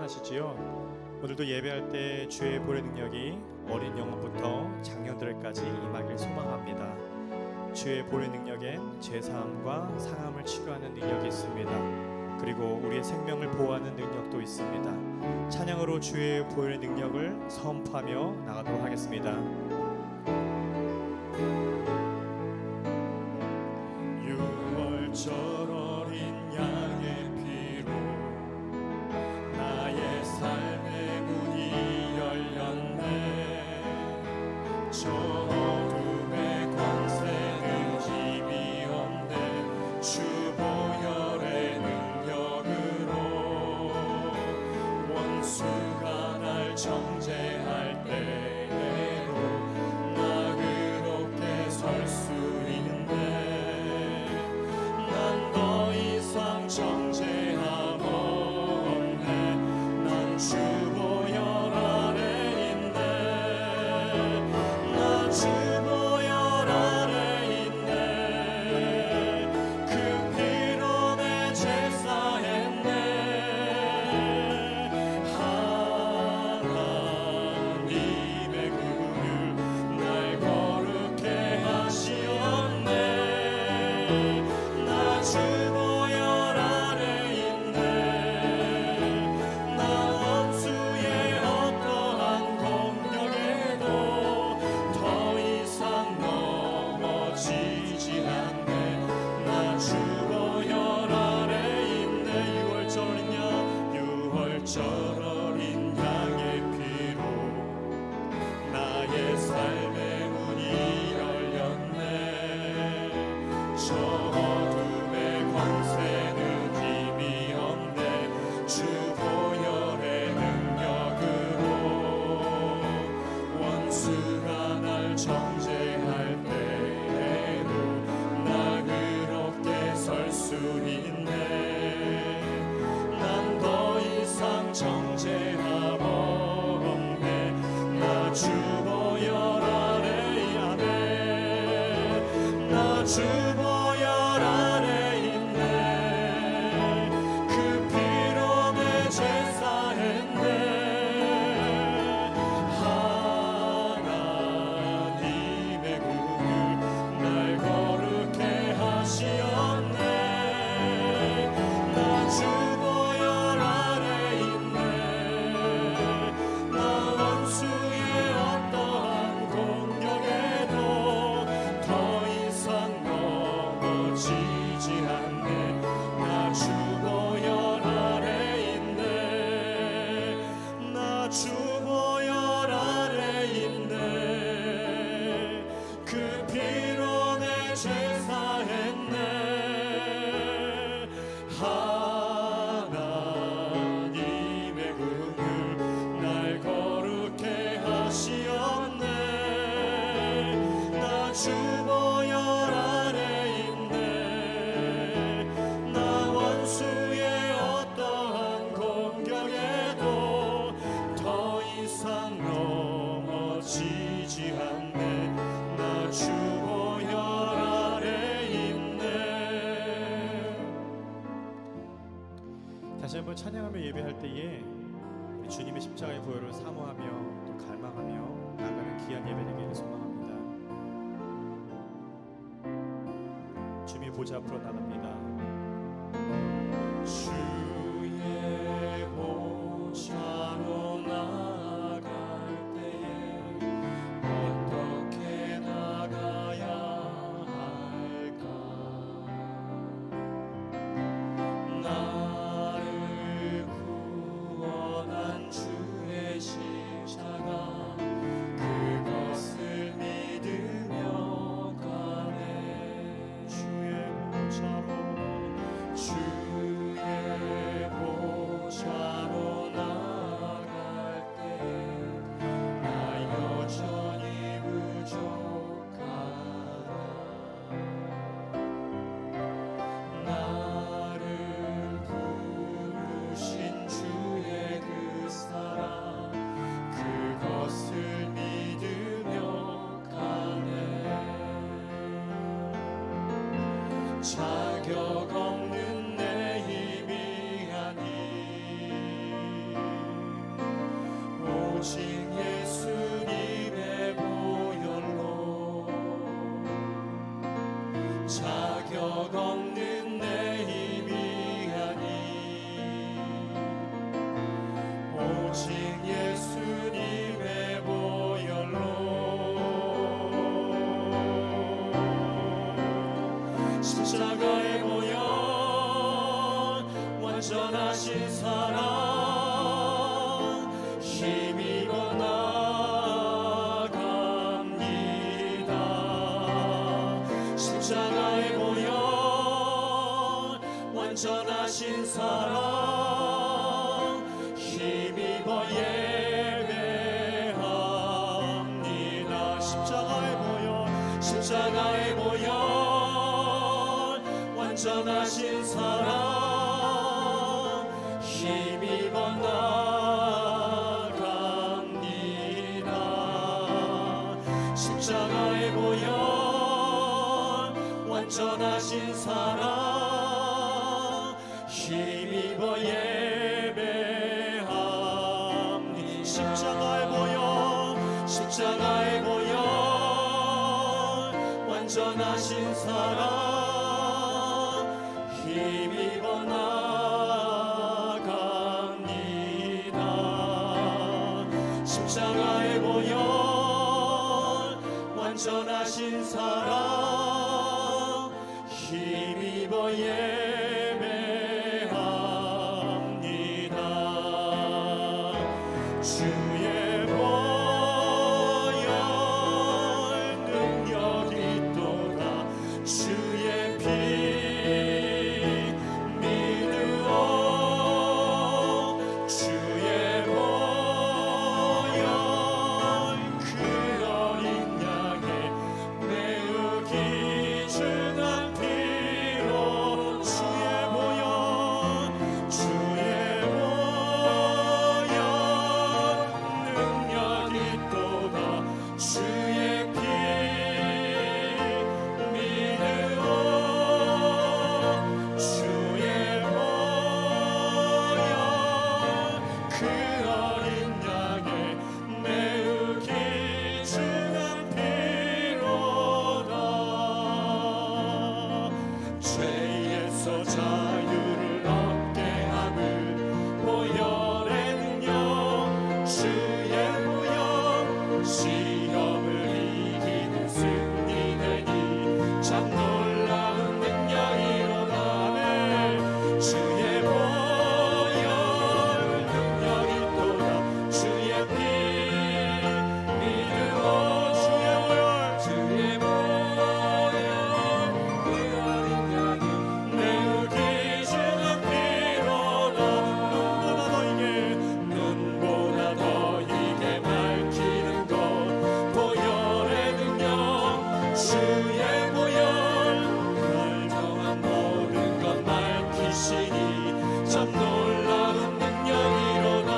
평안하시지요? 오늘도 예배할 때 주의 보혈의 능력이 어린 영혼부터 장년들까지 임하길 소망합니다. 주의 보혈의 능력엔 죄사함과 상함을 치료하는 능력이 있습니다. 그리고 우리의 생명을 보호하는 능력도 있습니다. 찬양으로 주의 보혈의 능력을 선포하며 나가도록 하겠습니다. 유월절 어린 양의 피로 나의 삶의 문이 열렸네. 저 어둠의 권세는 힘이 없네. 주 보혈의 능력으로 원수가 날 정죄할 때에도 나 그렇게 설 수 있네. 더 이상 정죄함 없네. 난 주 보혈 아래 있네. 나 주 보혈 아래 있네. 그 피로 내 죄 사했네. 하나님의 긍휼 날 거룩해 하시었네. 주 보혈 아래 있네. 나 원수의 어떠한 공격에도 더 이상 넘어지지 않네. 나 주 보혈 아래 있네. 유월절 어린 양의 피로 나의 삶의 문이 열렸네. 저 권세는 힘이 없네. 주 보혈의 능력으로 원수가 날 정죄할 때에도 나 그렇게 설 수 있네. 난 더 이상 정죄함 없네. 나 주 보혈 아래 있네. 나 주 보혈 아래 주 보혈 아래 있네. 나 원수의 어떠한 공격에도 더 이상 넘어지지 않네. 나 주 보혈 아래 있네. 다시 한번 찬양하며 예배할 때에 우리 주님의 십자가의 보혈을 사모하며 또 갈망하며 나가는 귀한 예배 되기를 소망합니다. 주님의 보좌 앞으로 나갑니다. 주의 보좌로 나갈 때에 어떻게 나가야 할까? 나를 구원한 주의 십자가 그것을 믿으며 가네. 주의 보좌로 전하신 사랑 힘입어 나갑니다. 십자가의 보혈 완전하신 사랑 힘입어 예배합니다. 십자가의 보혈 완전하신 사랑 힘입어 나갑니다. 십자가의 보혈 완전하신 사랑 힘입어 예배합니다. 십자가의 보혈 완전하신 사랑 힘입어 나갑니다. 십자가의 보혈 완전하신 사랑 힘입어 예배합니다. 주의 보혈 능력이 있도다. 주의 피 믿으오. 주의 보혈 그 어린 양의 매우 귀중한 피로. 주의 보혈 능력이 있도다. 주의 피 믿으오. 주의 보혈 그 어린 양의 매우 귀중한 피로다. 죄에서 자유를 얻게 하는 보혈의 능력. 주의 보혈 시험을 이기는 승리되니 참 놀라운 능력이로다. 주의 보혈 능력이 있도다. 주의 피 믿으오. 주의 보혈 그 어린 양이 매우 귀중한 피로다. 눈보다 더 이게 밝히는 것 보혈의 능력. 주의 보혈 멀쩡한 모든 것 밝히시니 참 놀라운 능력이로다.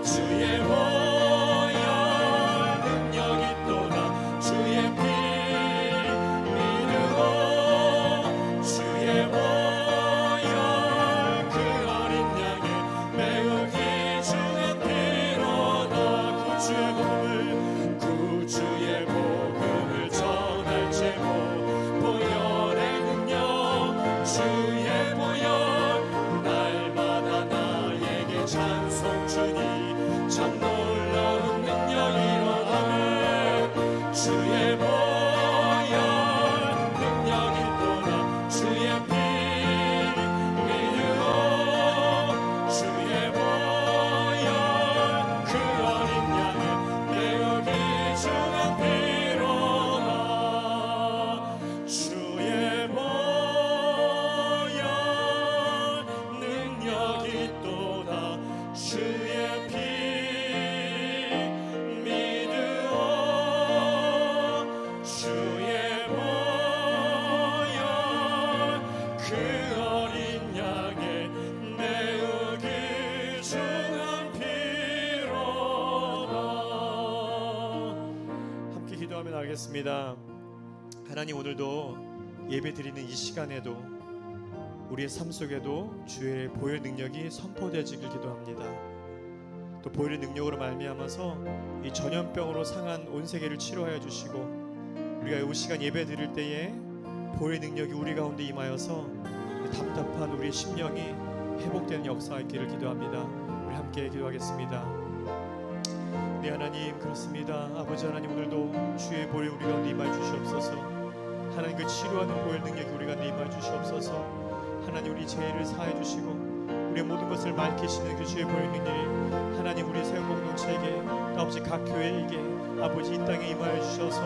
주의 보혈 능력이 있도다. 주의 피 믿으오. 주의 보혈 그 어린 양의 매우 귀중한 피로다. 구주의 복음을 전할 제목 보혈의 능력. 주의 보혈 날마다 나에게 찬송 주니 참 놀라운 능력이로다. 주의 보혈 능력이 있도다. 주의 피 믿으오. 주의 보혈 그 어린 양의 매우 귀중한 피로다. 주의 보혈 능력이 있도다. 주의 피 믿으오. 주의 보혈 그 어린 양의 매우 귀중한 피로다. 함께 기도하며 나가겠습니다. 하나님, 오늘도 예배 드리는 이 시간에도 우리의 삶 속에도 주의 보혈 능력이 선포되어지길 기도합니다. 또 보혈의 능력으로 말미암아서 이 전염병으로 상한 온 세계를 치료하여 주시고, 우리가 이 시간 예배 드릴 때에 보혈의 능력이 우리 가운데 임하여서 답답한 우리의 심령이 회복되는 역사가 있기를 기도합니다. 우리 함께 기도하겠습니다. 네, 하나님, 그렇습니다. 아버지 하나님, 오늘도 주의 보혈 우리 가운데 임하여 주시옵소서. 하나님, 그 치료하는 보혈 능력이 우리 가운데 임하여 주시옵소서. 하나님, 우리 죄를 사해 주시고 우리 우리의 모든 것을 밝히시는 그 주의 보이는 일 하나님 우리 세운 공동체에게 아버지 각 교회에게 아버지 이 땅에 임하여 주셔서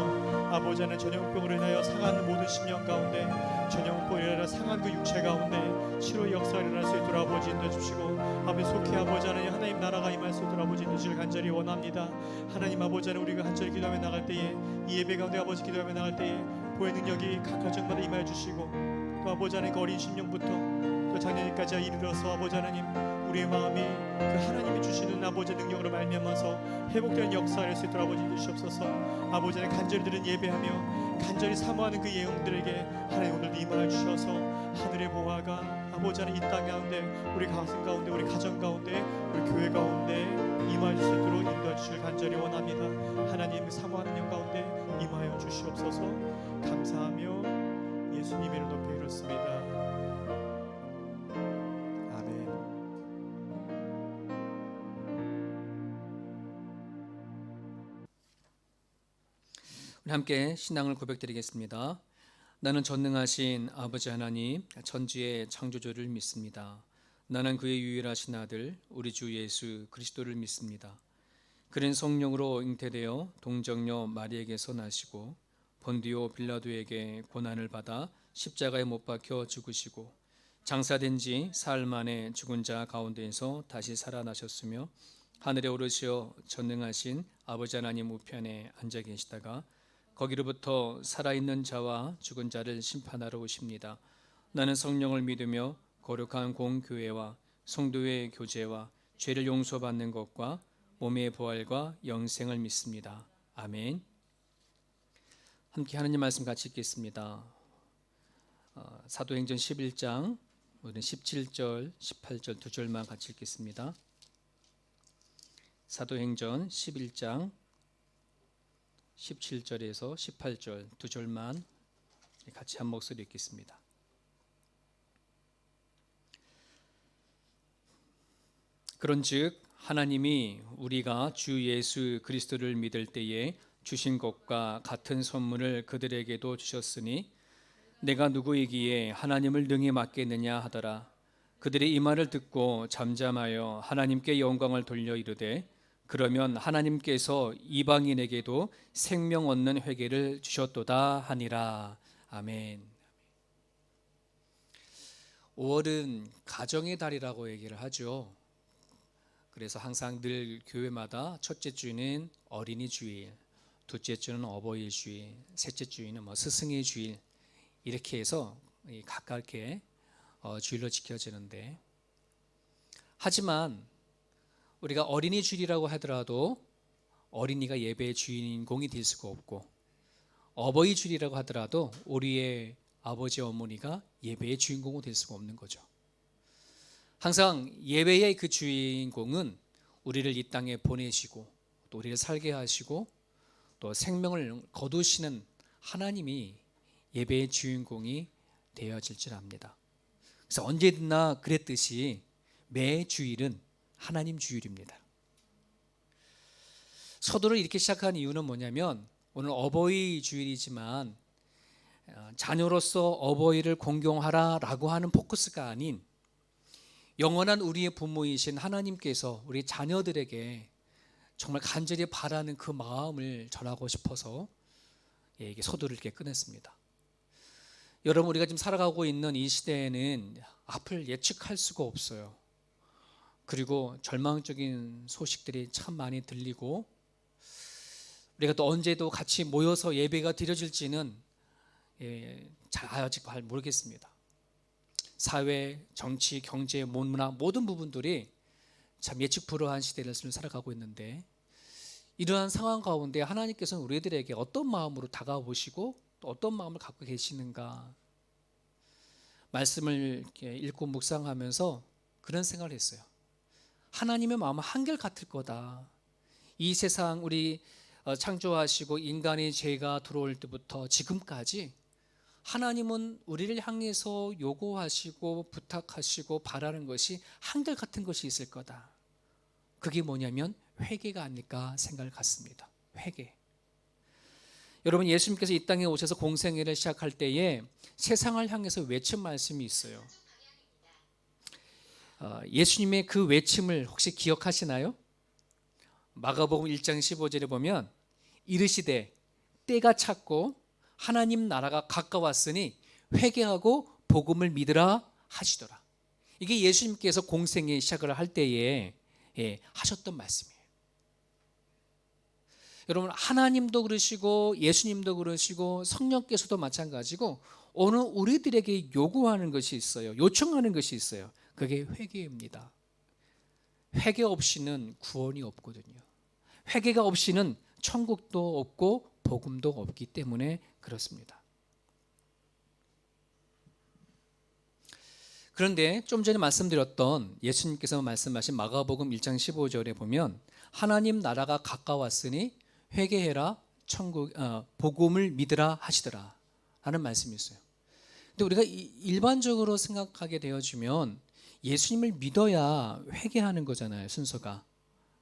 아버지 하나님 전염병으로 인하여 상한 모든 심령 가운데 전염병으로 인하여 상한 그 육체 가운데 치료의 역사가 일어날 수 있도록 아버지 인도해 주시고 아버지 속히 아버지 하나님 나라가 임할 수 있도록 아버지 인도해 주시길 간절히 원합니다. 하나님 아버지 하나님 우리가 간절히 기도하며 나갈 때에 이 예배 가운데 아버지 기도하며 나갈 때에 보의 능력이 각 가정마다 임하여 주시고 또 아버지 하나님 그 어린 심령부터 또 작년까지 이르러서 아버지 하나님 우리의 마음이 그 하나님이 주시는 아버지의 능력으로 말미암아서 회복되는 역사를 할 수 있도록 아버지 주시옵소서. 아버지 하나님 간절히 드린 예배하며 간절히 사모하는 그 예언들에게 하나님 오늘도 임하여 주셔서 하늘의 보화가 아버지 하나님 이 땅 가운데 우리 가슴 가운데 우리 가정 가운데 우리 교회 가운데 임하여 주실 수 있도록 인도해 주시길 간절히 원합니다. 하나님 사모하는 영 가운데 임하여 주시옵소서. 감사하며 예수님의 이름 높이 이뤘습니다. 우리 함께 신앙을 고백드리겠습니다. 나는 전능하신 아버지 하나님 천지의 창조주를 믿습니다. 나는 그의 유일하신 아들 우리 주 예수 그리스도를 믿습니다. 그는 성령으로 잉태되어 동정녀 마리에게서 나시고 본디오 빌라도에게 고난을 받아 십자가에 못 박혀 죽으시고 장사된 지 사흘 만에 죽은 자 가운데에서 다시 살아나셨으며 하늘에 오르시어 전능하신 아버지 하나님 우편에 앉아 계시다가 거기로부터 살아있는 자와 죽은 자를 심판하러 오십니다. 나는 성령을 믿으며 거룩한 공교회와 성도의 교제와 죄를 용서받는 것과 몸의 부활과 영생을 믿습니다. 아멘. 함께 하나님 말씀 같이 읽겠습니다. 사도행전 11장 오늘은 17절, 18절 두 절만 같이 읽겠습니다. 사도행전 11장 17절에서 18절 두 절만 같이 한 목소리 읽겠습니다. 그런즉 하나님이 우리가 주 예수 그리스도를 믿을 때에 주신 것과 같은 선물을 그들에게도 주셨으니 내가 누구이기에 하나님을 능히 맡겠느냐 하더라. 그들이 이 말을 듣고 잠잠하여 하나님께 영광을 돌려 이르되 그러면 하나님께서 이방인에게도 생명 얻는 회개를 주셨도다 하니라. 아멘. 5월은 가정의 달이라고 얘기를 하죠. 그래서 항상 늘 교회마다 첫째 주는 어린이 주일, 둘째 주는 어버이 주일, 셋째 주일은 스승의 주일 이렇게 해서 가깝게 주일로 지켜지는데 하지만 우리가 어린이 주일이라고 하더라도 어린이가 예배의 주인공이 될 수가 없고 어버이 주일이라고 하더라도 우리의 아버지 어머니가 예배의 주인공이 될 수가 없는 거죠. 항상 예배의 그 주인공은 우리를 이 땅에 보내시고 또 우리를 살게 하시고 또 생명을 거두시는 하나님이 예배의 주인공이 되어질 줄 압니다. 그래서 언제나 그랬듯이 매 주일은 하나님 주일입니다. 서두를 이렇게 시작한 이유는 뭐냐면 오늘 어버이 주일이지만 자녀로서 어버이를 공경하라라고 하는 포커스가 아닌 영원한 우리의 부모이신 하나님께서 우리 자녀들에게 정말 간절히 바라는 그 마음을 전하고 싶어서 이게 서두를 이렇게 꺼냈습니다. 여러분 우리가 지금 살아가고 있는 이 시대에는 앞을 예측할 수가 없어요. 그리고 절망적인 소식들이 참 많이 들리고 우리가 또 언제도 같이 모여서 예배가 드려질지는 아직 잘 모르겠습니다. 사회, 정치, 경제, 문화 모든 부분들이 참 예측 불허한 시대를 살아가고 있는데 이러한 상황 가운데 하나님께서는 우리들에게 어떤 마음으로 다가오시고 또 어떤 마음을 갖고 계시는가 말씀을 읽고 묵상하면서 그런 생각을 했어요. 하나님의 마음은 한결같을 거다. 이 세상 우리 창조하시고 인간의 죄가 들어올 때부터 지금까지 하나님은 우리를 향해서 요구하시고 부탁하시고 바라는 것이 한결같은 것이 있을 거다. 그게 뭐냐면 회개가 아닐까 생각을 갖습니다. 회개. 여러분 예수님께서 이 땅에 오셔서 공생애를 시작할 때에 세상을 향해서 외친 말씀이 있어요. 예수님의 그 외침을 혹시 기억하시나요? 마가복음 1장 15절에 보면 이르시되 때가 찼고 하나님 나라가 가까웠으니 회개하고 복음을 믿으라 하시더라. 이게 예수님께서 공생의 시작을 할 때에 하셨던 말씀이에요. 여러분, 하나님도 그러시고 예수님도 그러시고 성령께서도 마찬가지고 오늘 우리들에게 요구하는 것이 있어요. 요청하는 것이 있어요. 그게 회개입니다. 회개 없이는 구원이 없거든요. 회개가 없이는 천국도 없고 복음도 없기 때문에 그렇습니다. 그런데 좀 전에 말씀드렸던 예수님께서 말씀하신 마가복음 1장 15절에 보면 하나님 나라가 가까웠으니 회개해라 복음을 믿으라 하시더라 라는 말씀이 있어요. 근데 우리가 일반적으로 생각하게 되어지면 예수님을 믿어야 회개하는 거잖아요, 순서가.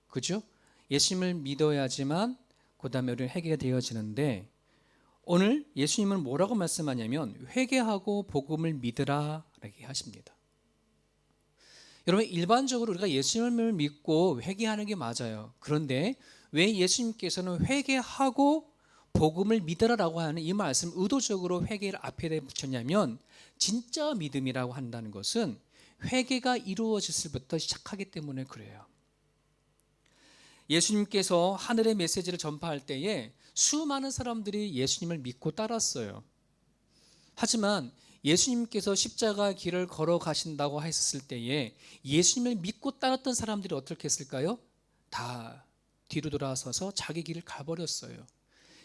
그죠? 예수님을 믿어야지만 그 다음에 우리는 회개가 되어지는데 오늘 예수님은 뭐라고 말씀하냐면 회개하고 복음을 믿으라 라고 하십니다. 여러분, 일반적으로 우리가 예수님을 믿고 회개하는 게 맞아요. 그런데 왜 예수님께서는 회개하고 복음을 믿으라라고 하는 이 말씀 의도적으로 회개를 앞에 붙였냐면 진짜 믿음이라고 한다는 것은 회개가 이루어졌을 부터 시작하기 때문에 그래요. 예수님께서 하늘의 메시지를 전파할 때에 수많은 사람들이 예수님을 믿고 따랐어요. 하지만 예수님께서 십자가 길을 걸어가신다고 했을 때에 예수님을 믿고 따랐던 사람들이 어떻게 했을까요? 다 뒤로 돌아서서 자기 길을 가버렸어요.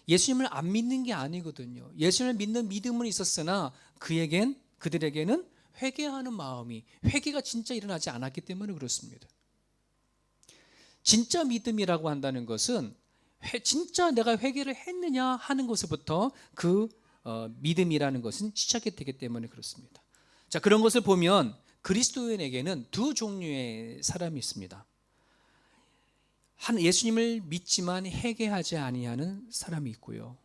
예수님을 안 믿는 게 아니거든요. 예수님을 믿는 믿음은 있었으나 그들에게는 회개하는 마음이, 회개가 진짜 일어나지 않았기 때문에 그렇습니다. 진짜 믿음이라고 한다는 것은 진짜 내가 회개를 했느냐 하는 것부터 그 믿음이라는 것은 시작이 되기 때문에 그렇습니다. 자, 그런 것을 보면 그리스도인에게는 두 종류의 사람이 있습니다. 예수님을 믿지만 회개하지 아니하는 사람이 있고요.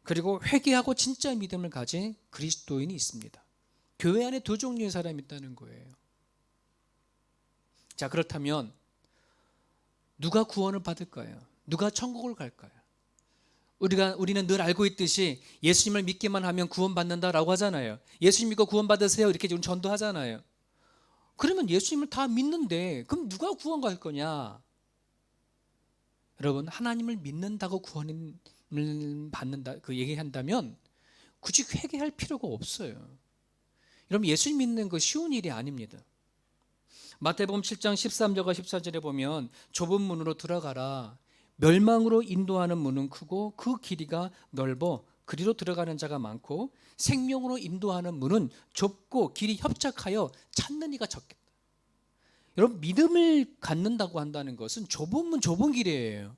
그리고 회개하고 진짜 믿음을 가진 그리스도인이 있습니다. 교회 안에 두 종류의 사람이 있다는 거예요. 자, 그렇다면 누가 구원을 받을까요? 누가 천국을 갈까요? 우리는 늘 알고 있듯이 예수님을 믿기만 하면 구원받는다라고 하잖아요. 예수님 믿고 구원받으세요 이렇게 좀 전도하잖아요. 그러면 예수님을 다 믿는데 그럼 누가 구원 갈 거냐? 여러분, 하나님을 믿는다고 구원을 받는다 그 얘기한다면 굳이 회개할 필요가 없어요. 여러분, 예수님 믿는 거 쉬운 일이 아닙니다. 마태복음 7장 13절과 14절에 보면 좁은 문으로 들어가라. 멸망으로 인도하는 문은 크고 그 길이가 넓어 그리로 들어가는 자가 많고 생명으로 인도하는 문은 좁고 길이 협착하여 찾는 이가 적겠다. 여러분, 믿음을 갖는다고 한다는 것은 좁은 문, 좁은 길이에요.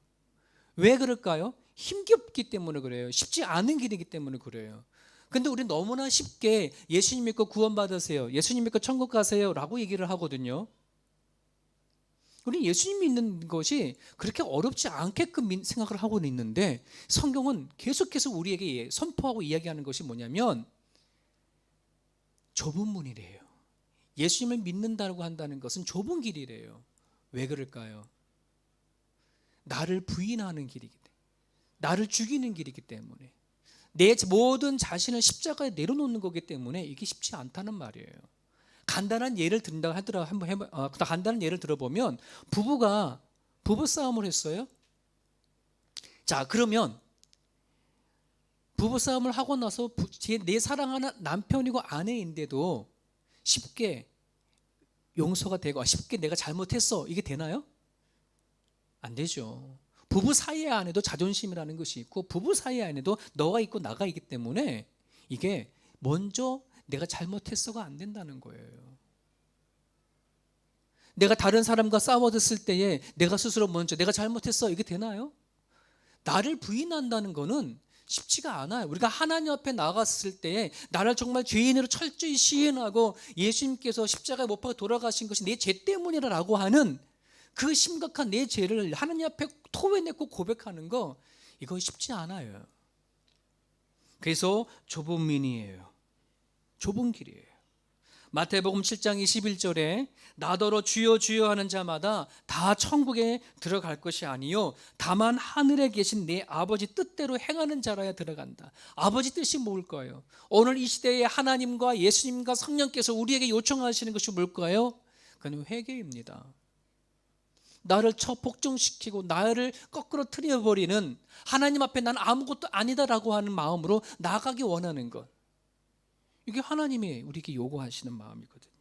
왜 그럴까요? 힘겹기 때문에 그래요. 쉽지 않은 길이기 때문에 그래요. 근데 우리 너무나 쉽게 예수님 믿고 구원받으세요, 예수님 믿고 천국 가세요 라고 얘기를 하거든요. 우리 예수님 믿는 것이 그렇게 어렵지 않게끔 생각을 하고 있는데 성경은 계속해서 우리에게 선포하고 이야기하는 것이 뭐냐면 좁은 문이래요. 예수님을 믿는다고 한다는 것은 좁은 길이래요. 왜 그럴까요? 나를 부인하는 길이기 때문에, 나를 죽이는 길이기 때문에, 내 모든 자신을 십자가에 내려놓는 거기 때문에 이게 쉽지 않다는 말이에요. 간단한 예를 든다 하더라. 간단한 예를 들어보면 부부가 부부싸움을 했어요. 자, 그러면 부부싸움을 하고 나서 내 사랑하는 남편이고 아내인데도 쉽게 용서가 되고 쉽게 내가 잘못했어 이게 되나요? 안 되죠. 부부 사이 안에도 자존심이라는 것이 있고 부부 사이 안에도 너가 있고 나가 있기 때문에 이게 먼저 내가 잘못했어가 안 된다는 거예요. 내가 다른 사람과 싸워졌을 때에 내가 스스로 먼저 내가 잘못했어 이게 되나요? 나를 부인한다는 거는 쉽지가 않아요. 우리가 하나님 앞에 나갔을 때에 나를 정말 죄인으로 철저히 시인하고 예수님께서 십자가에 못 박아 돌아가신 것이 내 죄 때문이라고 하는 그 심각한 내 죄를 하나님 앞에 토해내고 고백하는 거 이거 쉽지 않아요. 그래서 좁은 문이에요. 좁은 길이에요. 마태복음 7장 21절에 나더러 주여 주여 하는 자마다 다 천국에 들어갈 것이 아니요 다만 하늘에 계신 내 아버지 뜻대로 행하는 자라야 들어간다. 아버지 뜻이 뭘까요? 오늘 이 시대에 하나님과 예수님과 성령께서 우리에게 요청하시는 것이 뭘까요? 그건 회개입니다. 나를 복종시키고 나를 거꾸로 틀어버리는, 하나님 앞에 난 아무것도 아니다라고 하는 마음으로 나아가기 원하는 것, 이게 하나님이 우리에게 요구하시는 마음이거든요.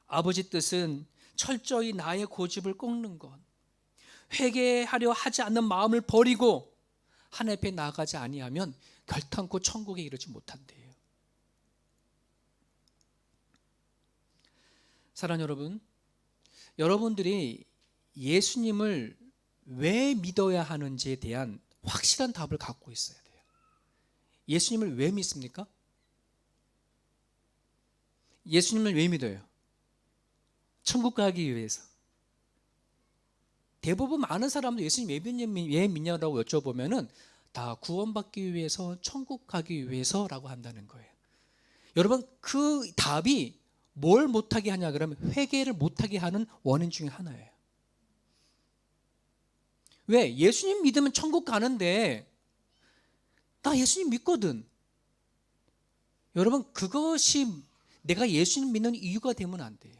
아버지 뜻은 철저히 나의 고집을 꺾는 것, 회개하려 하지 않는 마음을 버리고 하나님 앞에 나아가지 아니하면 결탄코 천국에 이르지 못한대요. 사랑하는 여러분, 여러분들이 예수님을 왜 믿어야 하는지에 대한 확실한 답을 갖고 있어야 돼요. 예수님을 왜 믿습니까? 예수님을 왜 믿어요? 천국 가기 위해서. 대부분 많은 사람들 예수님 왜 믿냐라고 여쭤보면은 다 구원받기 위해서, 천국 가기 위해서라고 한다는 거예요. 여러분, 그 답이 뭘 못하게 하냐 그러면 회개를 못하게 하는 원인 중에 하나예요. 왜? 예수님 믿으면 천국 가는데 나 예수님 믿거든. 여러분, 그것이 내가 예수님 믿는 이유가 되면 안 돼요.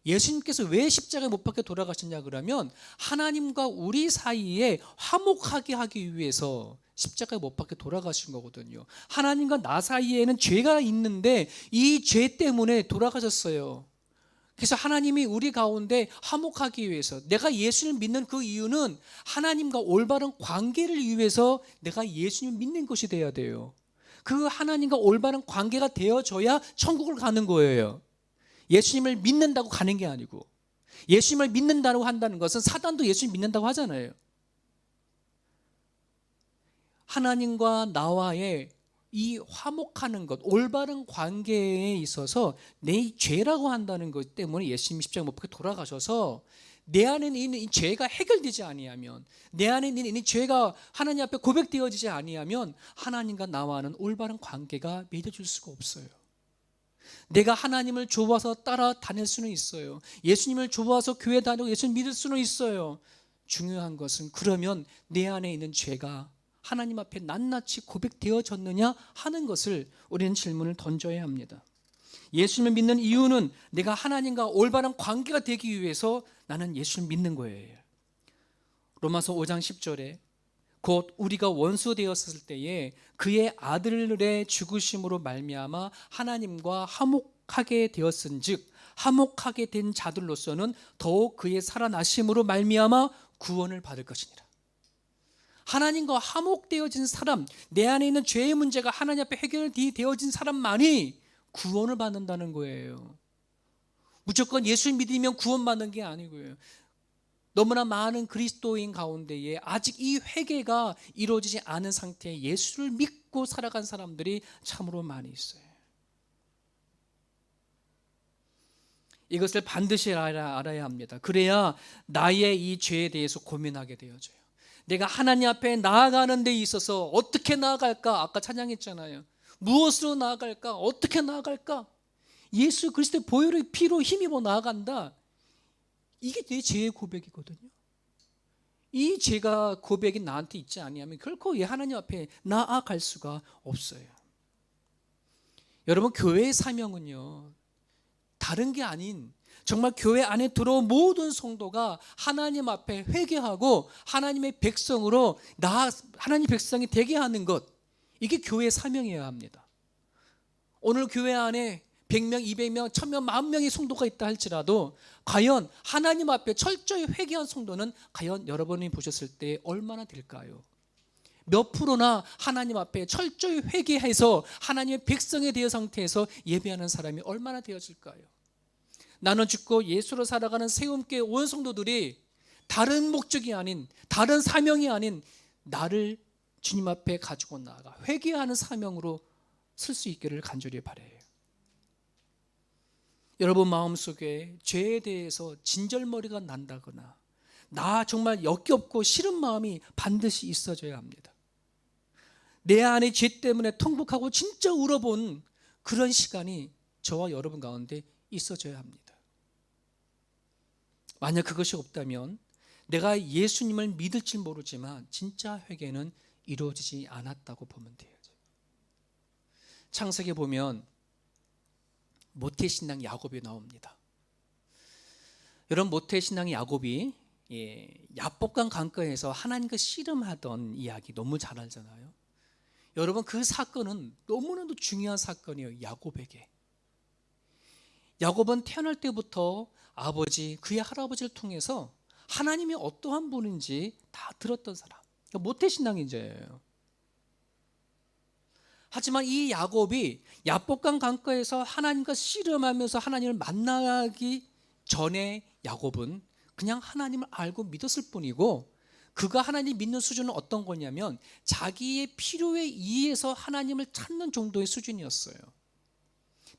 예수님께서 왜 십자가에 못 박혀 돌아가셨냐 그러면 하나님과 우리 사이에 화목하게 하기 위해서 십자가에 못 박혀 돌아가신 거거든요. 하나님과 나 사이에는 죄가 있는데 이 죄 때문에 돌아가셨어요. 그래서 하나님이 우리 가운데 화목하기 위해서, 내가 예수를 믿는 그 이유는 하나님과 올바른 관계를 위해서 내가 예수님을 믿는 것이 돼야 돼요. 그 하나님과 올바른 관계가 되어져야 천국을 가는 거예요. 예수님을 믿는다고 가는 게 아니고, 예수님을 믿는다고 한다는 것은 사단도 예수님 믿는다고 하잖아요. 하나님과 나와의 이 화목하는 것, 올바른 관계에 있어서 내 죄라고 한다는 것 때문에 예수님 십자가 못 박혀 돌아가셔서 내 안에 있는 이 죄가 해결되지 아니하면, 내 안에 있는 이 죄가 하나님 앞에 고백되어지지 아니하면 하나님과 나와는 올바른 관계가 맺어질 수가 없어요. 내가 하나님을 좋아서 따라다닐 수는 있어요. 예수님을 좋아서 교회 다니고 예수님 믿을 수는 있어요. 중요한 것은 그러면 내 안에 있는 죄가 하나님 앞에 낱낱이 고백되어졌느냐 하는 것을 우리는 질문을 던져야 합니다. 예수님을 믿는 이유는 내가 하나님과 올바른 관계가 되기 위해서 나는 예수를 믿는 거예요. 로마서 5장 10절에 곧 우리가 원수 되었을 때에 그의 아들의 죽으심으로 말미암아 하나님과 화목하게 되었은즉 화목하게 된 자들로서는 더욱 그의 살아나심으로 말미암아 구원을 받을 것이니라. 하나님과 화목되어진 사람, 내 안에 있는 죄의 문제가 하나님 앞에 해결이 되어진 사람만이 구원을 받는다는 거예요. 무조건 예수를 믿으면 구원받는 게 아니고요. 너무나 많은 그리스도인 가운데에 아직 이 회개가 이루어지지 않은 상태에 예수를 믿고 살아간 사람들이 참으로 많이 있어요. 이것을 반드시 알아야 합니다. 그래야 나의 이 죄에 대해서 고민하게 되어져요. 내가 하나님 앞에 나아가는 데 있어서 어떻게 나아갈까? 아까 찬양했잖아요. 무엇으로 나아갈까? 어떻게 나아갈까? 예수 그리스도의 보혈의 피로 힘입어 나아간다. 이게 내 죄의 고백이거든요. 이 죄가 고백이 나한테 있지 아니하면 결코 하나님 앞에 나아갈 수가 없어요. 여러분, 교회의 사명은요, 다른 게 아닌 정말 교회 안에 들어온 모든 성도가 하나님 앞에 회개하고 하나님의 백성으로 하나님 백성이 되게 하는 것, 이게 교회의 사명이어야 합니다. 오늘 교회 안에 100명, 200명, 1000명, 10,000명의 성도가 있다 할지라도 과연 하나님 앞에 철저히 회개한 성도는 과연 여러분이 보셨을 때 얼마나 될까요? 몇 프로나 하나님 앞에 철저히 회개해서 하나님의 백성에 대한 상태에서 예배하는 사람이 얼마나 되어질까요? 나는 죽고 예수로 살아가는 세움교회 온 성도들이 다른 목적이 아닌, 다른 사명이 아닌 나를 주님 앞에 가지고 나아가 회개하는 사명으로 쓸 수 있기를 간절히 바라요. 여러분 마음속에 죄에 대해서 진절머리가 난다거나 나 정말 역겹고 싫은 마음이 반드시 있어져야 합니다. 내 안에 죄 때문에 통곡하고 진짜 울어본 그런 시간이 저와 여러분 가운데 있어져야 합니다. 만약 그것이 없다면 내가 예수님을 믿을지 모르지만 진짜 회개는 이루어지지 않았다고 보면 돼요. 창세기에 보면 모태신앙 야곱이 나옵니다. 여러분, 모태신앙 야곱이 야복강 강가에서 하나님과 씨름하던 이야기 너무 잘 알잖아요. 여러분, 그 사건은 너무나도 중요한 사건이에요. 야곱에게. 야곱은 태어날 때부터 아버지, 그의 할아버지를 통해서 하나님이 어떠한 분인지 다 들었던 사람, 그러니까 모태신앙인자예요. 하지만 이 야곱이 야복강 강가에서 하나님과 씨름하면서 하나님을 만나기 전에 야곱은 그냥 하나님을 알고 믿었을 뿐이고, 그가 하나님 믿는 수준은 어떤 거냐면 자기의 필요에 의해서 하나님을 찾는 정도의 수준이었어요.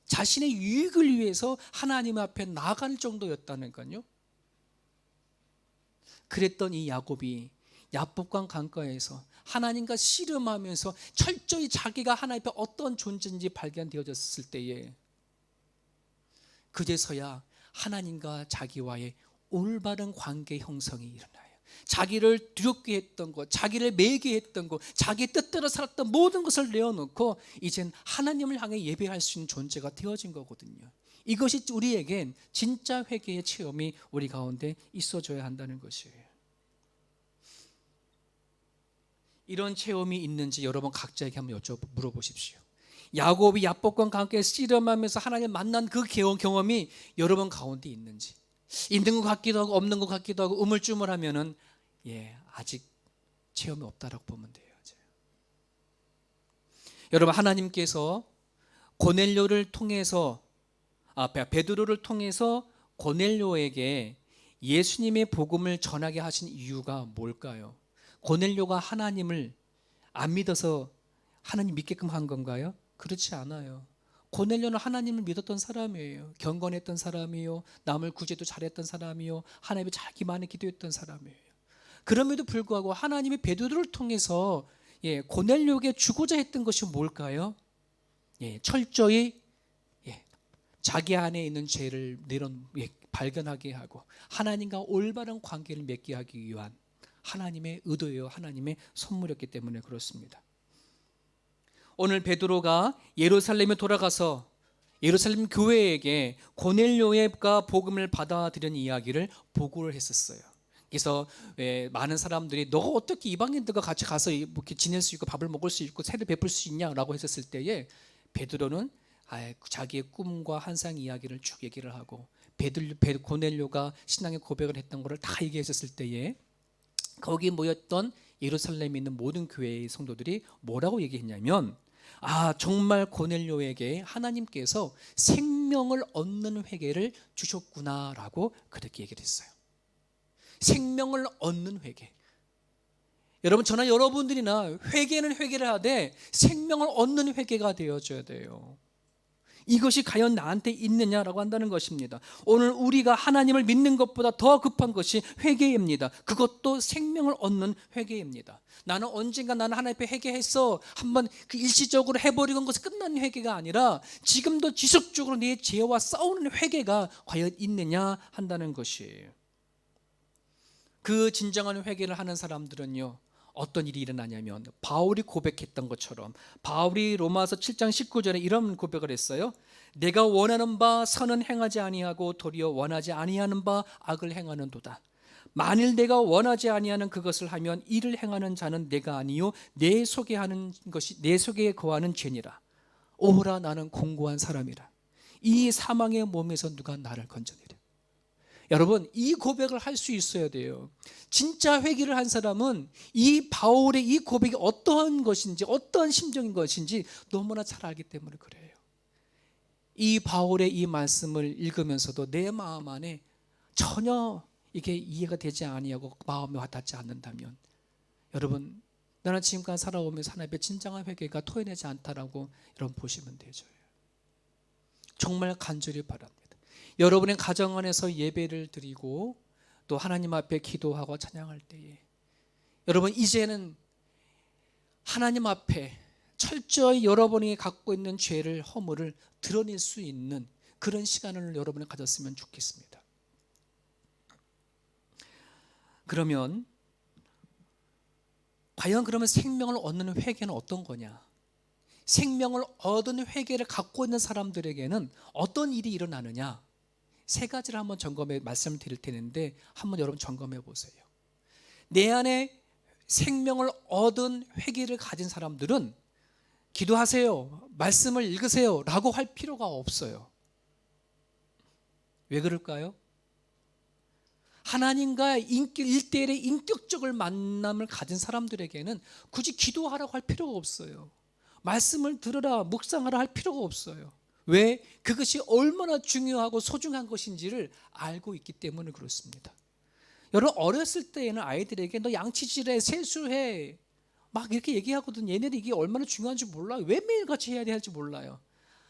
자신의 유익을 위해서 하나님 앞에 나아갈 정도였다니까요. 그랬던 이 야곱이 야복강 강가에서 하나님과 씨름하면서 철저히 자기가 하나님 앞에 어떤 존재인지 발견되어졌을 때에 그제서야 하나님과 자기와의 올바른 관계 형성이 일어나요. 자기를 두렵게 했던 것, 자기를 매게 했던 것, 자기 뜻대로 살았던 모든 것을 내어놓고 이젠 하나님을 향해 예배할 수 있는 존재가 되어진 거거든요. 이것이 우리에겐 진짜 회개의 체험이 우리 가운데 있어줘야 한다는 것이에요. 이런 체험이 있는지 여러분 각자에게 한번 물어보십시오. 야곱이 야복강 강가에 씨름하면서 하나님을 만난 그 경험이 여러분 가운데 있는지, 있는 것 같기도 하고 없는 것 같기도 하고 우물쭈물하면은 아직 체험이 없다라고 보면 돼요. 여러분, 하나님께서 고넬료를 통해서 베드로를 통해서 고넬료에게 예수님의 복음을 전하게 하신 이유가 뭘까요? 고넬료가 하나님을 안 믿어서 하나님 믿게끔 한 건가요? 그렇지 않아요. 고넬료는 하나님을 믿었던 사람이에요. 경건했던 사람이요, 남을 구제도 잘했던 사람이요, 하나님의 자기 많이 기도했던 사람이에요. 그럼에도 불구하고 하나님이 베드로를 통해서 고넬료에게 주고자 했던 것이 뭘까요? 철저히 자기 안에 있는 죄를 발견하게 하고 하나님과 올바른 관계를 맺게 하기 위한 하나님의 의도예요. 하나님의 선물이었기 때문에 그렇습니다. 오늘 베드로가 예루살렘에 돌아가서 예루살렘 교회에게 고넬료가 복음을 받아들인 이야기를 보고를 했었어요. 그래서 많은 사람들이 너가 어떻게 이방인들과 같이 가서 이렇게 지낼 수 있고 밥을 먹을 수 있고 세를 베풀 수 있냐라고 했었을 때에 베드로는 자기의 꿈과 환상 이야기를 쭉 얘기를 하고 고넬료가 신앙의 고백을 했던 것을 다 얘기했었을 때에 거기 모였던 예루살렘에 있는 모든 교회의 성도들이 뭐라고 얘기했냐면 정말 고넬료에게 하나님께서 생명을 얻는 회개를 주셨구나라고 그렇게 얘기를 했어요. 생명을 얻는 회개. 여러분, 저나 여러분들이나 회개는 회개를 하되 생명을 얻는 회개가 되어줘야 돼요. 이것이 과연 나한테 있느냐라고 한다는 것입니다. 오늘 우리가 하나님을 믿는 것보다 더 급한 것이 회개입니다. 그것도 생명을 얻는 회개입니다. 나는 언젠가 하나님 앞에 회개했어, 한번 그 일시적으로 해버리는 것이 끝난 회개가 아니라 지금도 지속적으로 내 죄와 싸우는 회개가 과연 있느냐 한다는 것이에요. 그 진정한 회개를 하는 사람들은요, 어떤 일이 일어나냐면 바울이 고백했던 것처럼 바울이 로마서 7장 19절에 이런 고백을 했어요. 내가 원하는 바 선은 행하지 아니하고 도리어 원하지 아니하는 바 악을 행하는도다. 만일 내가 원하지 아니하는 그것을 하면 이를 행하는 자는 내가 아니요 내 속에 하는 것이 내 속에 거하는 죄니라. 오호라, 나는 공고한 사람이라. 이 사망의 몸에서 누가 나를 건져내랴. 여러분, 이 고백을 할 수 있어야 돼요. 진짜 회개를 한 사람은 이 바울의 이 고백이 어떠한 것인지, 어떠한 심정인 것인지 너무나 잘 알기 때문에 그래요. 이 바울의 이 말씀을 읽으면서도 내 마음 안에 전혀 이게 이해가 되지 아니하고 마음에 와닿지 않는다면, 여러분, 나는 지금까지 살아오면서 하나님의 진정한 회개가 토해내지 않다라고 여러분 보시면 되죠. 정말 간절히 바랍니다. 여러분의 가정 안에서 예배를 드리고 또 하나님 앞에 기도하고 찬양할 때에 여러분, 이제는 하나님 앞에 철저히 여러분이 갖고 있는 죄를, 허물을 드러낼 수 있는 그런 시간을 여러분이 가졌으면 좋겠습니다. 그러면 과연 그러면 생명을 얻는 회개는 어떤 거냐? 생명을 얻은 회개를 갖고 있는 사람들에게는 어떤 일이 일어나느냐? 세 가지를 한번 점검해 말씀을 드릴 텐데 한번 여러분 점검해 보세요. 내 안에 생명을 얻은 회개를 가진 사람들은 기도하세요, 말씀을 읽으세요 라고 할 필요가 없어요. 왜 그럴까요? 하나님과 일대일의 인격적인 만남을 가진 사람들에게는 굳이 기도하라고 할 필요가 없어요. 말씀을 들으라, 묵상하라 할 필요가 없어요. 왜? 그것이 얼마나 중요하고 소중한 것인지를 알고 있기 때문에 그렇습니다. 여러분, 어렸을 때에는 아이들에게 너 양치질해, 세수해 막 이렇게 얘기하거든. 얘네들이 이게 얼마나 중요한지 몰라요. 왜 매일같이 해야 될지 몰라요.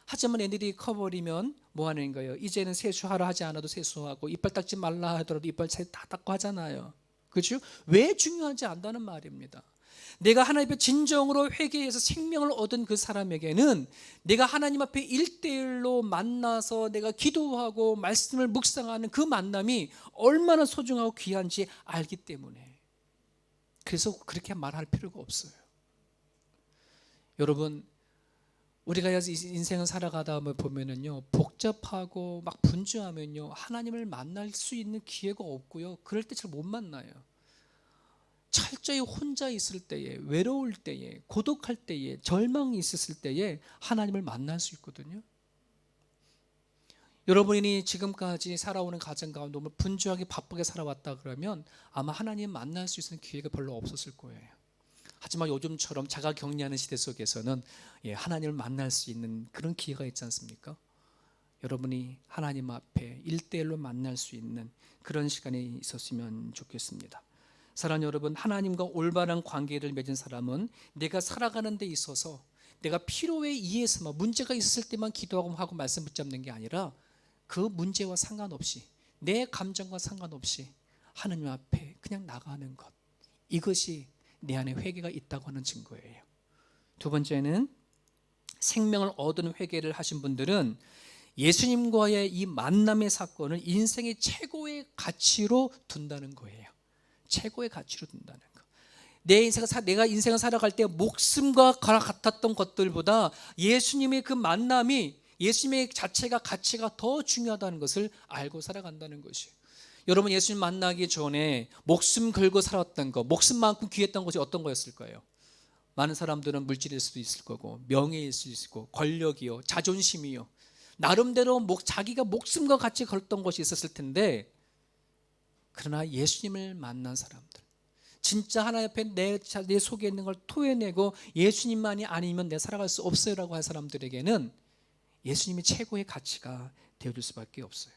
하지만 애들이 커버리면 뭐 하는 거예요? 이제는 세수하라 하지 않아도 세수하고, 이빨 닦지 말라 하더라도 이빨 다 닦고 하잖아요. 그렇죠? 왜 중요한지 안다는 말입니다. 내가 하나님 앞에 진정으로 회개해서 생명을 얻은 그 사람에게는 내가 하나님 앞에 1대1로 만나서 내가 기도하고 말씀을 묵상하는 그 만남이 얼마나 소중하고 귀한지 알기 때문에, 그래서 그렇게 말할 필요가 없어요. 여러분, 우리가 인생을 살아가다 보면은요, 복잡하고 막 분주하면요, 하나님을 만날 수 있는 기회가 없고요, 그럴 때 잘 못 만나요. 철저히 혼자 있을 때에, 외로울 때에, 고독할 때에, 절망이 있었을 때에 하나님을 만날 수 있거든요. 여러분이 지금까지 살아오는 가정 가운데 너무 분주하게 바쁘게 살아왔다 그러면 아마 하나님 만날 수 있는 기회가 별로 없었을 거예요. 하지만 요즘처럼 자가격리하는 시대 속에서는 하나님을 만날 수 있는 그런 기회가 있지 않습니까? 여러분이 하나님 앞에 1대1로 만날 수 있는 그런 시간이 있었으면 좋겠습니다. 사랑하는 여러분, 하나님과 올바른 관계를 맺은 사람은 내가 살아가는 데 있어서 내가 필요에 의해서만, 문제가 있을 때만 기도하고 말씀 붙잡는 게 아니라 그 문제와 상관없이, 내 감정과 상관없이 하나님 앞에 그냥 나가는 것, 이것이 내 안에 회개가 있다고 하는 증거예요. 두 번째는 생명을 얻은 회개를 하신 분들은 예수님과의 이 만남의 사건을 인생의 최고의 가치로 둔다는 거예요. 최고의 가치로 둔다는 거. 내가 인생을 살아갈 때 목숨과 같았던 것들보다 예수님의 그 만남이, 예수님의 자체가, 가치가 더 중요하다는 것을 알고 살아간다는 것이에요. 여러분, 예수님 만나기 전에 목숨 걸고 살았던 것, 목숨만큼 귀했던 것이 어떤 거였을까요? 많은 사람들은 물질일 수도 있을 거고, 명예일 수도 있고, 권력이요, 자존심이요, 나름대로 자기가 목숨과 같이 걸었던 것이 있었을 텐데, 그러나 예수님을 만난 사람들, 진짜 하나님 앞에 내 속에 있는 걸 토해내고 예수님만이 아니면 내가 살아갈 수 없어요 라고 한 사람들에게는 예수님이 최고의 가치가 되어줄 수밖에 없어요.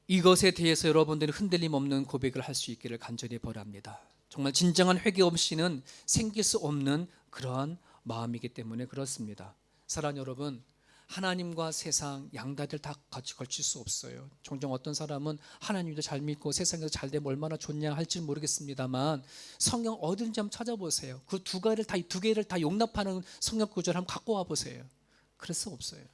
이것에 대해서 여러분들이 흔들림 없는 고백을 할 수 있기를 간절히 바랍니다. 정말 진정한 회개 없이는 생길 수 없는 그러한 마음이기 때문에 그렇습니다. 사랑하는 여러분, 하나님과 세상 양다리를 다 같이 걸칠 수 없어요. 종종 어떤 사람은 하나님도 잘 믿고 세상에서 잘 되면 얼마나 좋냐 할지 모르겠습니다만, 성경 어딘지 한번 찾아보세요. 그 두 개를 다 용납하는 성경 구절을 한번 갖고 와 보세요. 그럴 수 없어요.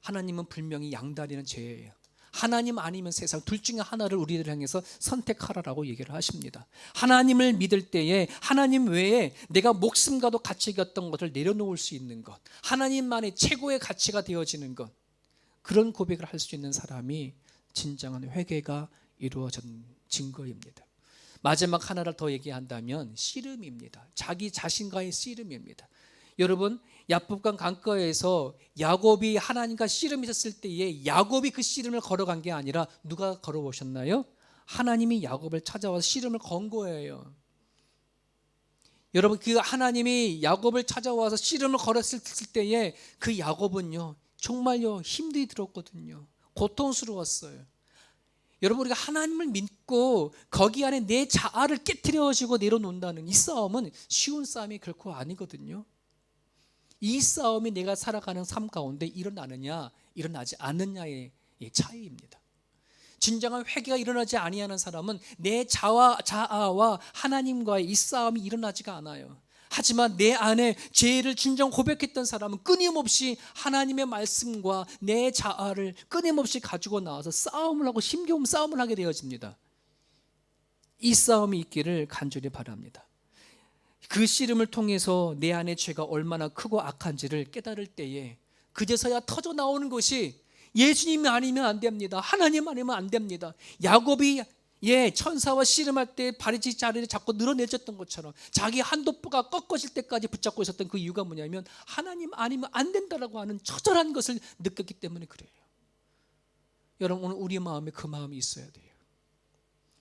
하나님은 분명히 양다리는 죄예요. 하나님 아니면 세상, 둘 중에 하나를 우리를 향해서 선택하라라고 얘기를 하십니다. 하나님을 믿을 때에 하나님 외에 내가 목숨과도 가치 있던 것을 내려놓을 수 있는 것, 하나님만의 최고의 가치가 되어지는 것, 그런 고백을 할 수 있는 사람이 진정한 회개가 이루어진 증거입니다. 마지막 하나를 더 얘기한다면 씨름입니다. 자기 자신과의 씨름입니다. 여러분, 야복강 강가에서 야곱이 하나님과 씨름했을 때에 야곱이 그 씨름을 걸어간 게 아니라 누가 걸어오셨나요? 하나님이 야곱을 찾아와서 씨름을 건 거예요. 여러분, 그 하나님이 야곱을 찾아와서 씨름을 걸었을 때에 그 야곱은요, 정말요 힘들이 들었거든요. 고통스러웠어요. 여러분, 우리가 하나님을 믿고 거기 안에 내 자아를 깨트려지고 내려놓는다는 이 싸움은 쉬운 싸움이 결코 아니거든요. 이 싸움이 내가 살아가는 삶 가운데 일어나느냐 일어나지 않느냐의 차이입니다. 진정한 회개가 일어나지 아니하는 사람은 내 자아와 하나님과의 이 싸움이 일어나지가 않아요. 하지만 내 안에 죄를 진정 고백했던 사람은 끊임없이 하나님의 말씀과 내 자아를 끊임없이 가지고 나와서 싸움을 하고 힘겨운 싸움을 하게 되어집니다. 이 싸움이 있기를 간절히 바랍니다. 그 씨름을 통해서 내 안의 죄가 얼마나 크고 악한지를 깨달을 때에 그제서야 터져 나오는 것이 예수님이 아니면 안 됩니다. 하나님 아니면 안 됩니다. 야곱이 천사와 씨름할 때 바리지 자리를 잡고 늘어내졌던 것처럼 자기 한도뼈가 꺾어질 때까지 붙잡고 있었던 그 이유가 뭐냐면 하나님 아니면 안 된다라고 하는 처절한 것을 느꼈기 때문에 그래요. 여러분, 오늘 우리 마음에 그 마음이 있어야 돼요.